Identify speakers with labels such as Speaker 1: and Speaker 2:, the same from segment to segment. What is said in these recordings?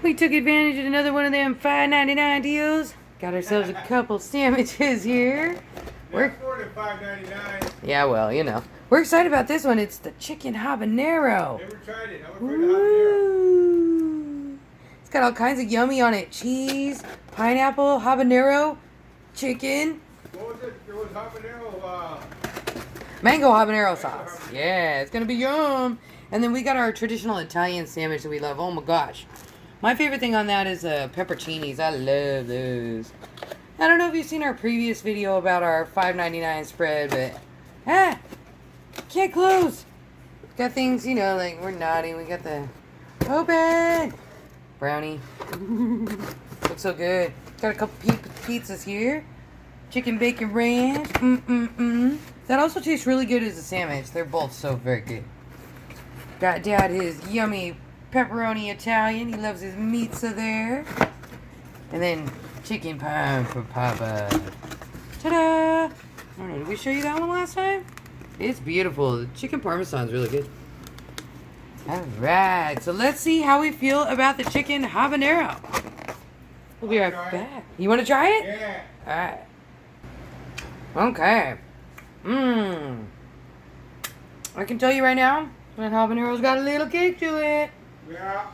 Speaker 1: We took advantage of another one of them $5.99 deals. Got ourselves a couple sandwiches here.
Speaker 2: That's more than $5.99.
Speaker 1: Yeah, well, you know. We're excited about this one. It's the Chicken Habanero.
Speaker 2: Never tried it. I'm afraid of habanero.
Speaker 1: Ooh. It's got all kinds of yummy on it. Cheese, pineapple, habanero, chicken.
Speaker 2: What was it? There was habanero.
Speaker 1: Mango habanero sauce. Yeah, it's going to be yum. And then we got our traditional Italian sandwich that we love. Oh my gosh. My favorite thing on that is pepperoncinis. I love those. I don't know if you've seen our previous video about our $5.99 spread, but can't close. Got things, you know, like we're naughty. We got the open brownie. Looks so good. Got a couple pizzas here. Chicken bacon ranch. That also tastes really good as a sandwich. They're both so very good. Got Dad his yummy pepperoni Italian. He loves his pizza there. And then chicken pie for Papa. Ta-da! I don't know, did we show you that one last time? It's beautiful. The chicken parmesan is really good. Alright, so let's see how we feel about the chicken habanero. We'll be right back. You want to try it?
Speaker 2: Yeah.
Speaker 1: Alright. Okay. I can tell you right now, that habanero's got a little kick to it.
Speaker 2: Yeah.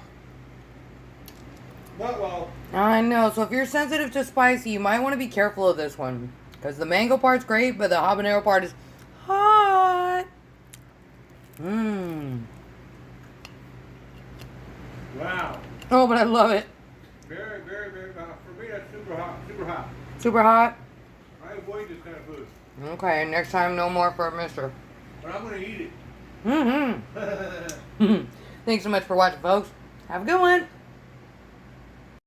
Speaker 2: Not well.
Speaker 1: I know, so if you're sensitive to spicy, you might want to be careful of this one. Because the mango part's great, but the habanero part is hot.
Speaker 2: Wow.
Speaker 1: Oh, but I love it.
Speaker 2: Very, very, very hot. For me, that's super hot. Super hot.
Speaker 1: Super hot?
Speaker 2: I avoid this kind of food.
Speaker 1: Okay, next time no more for Mister.
Speaker 2: But I'm going to eat it.
Speaker 1: Thanks so much for watching, folks. Have a good one.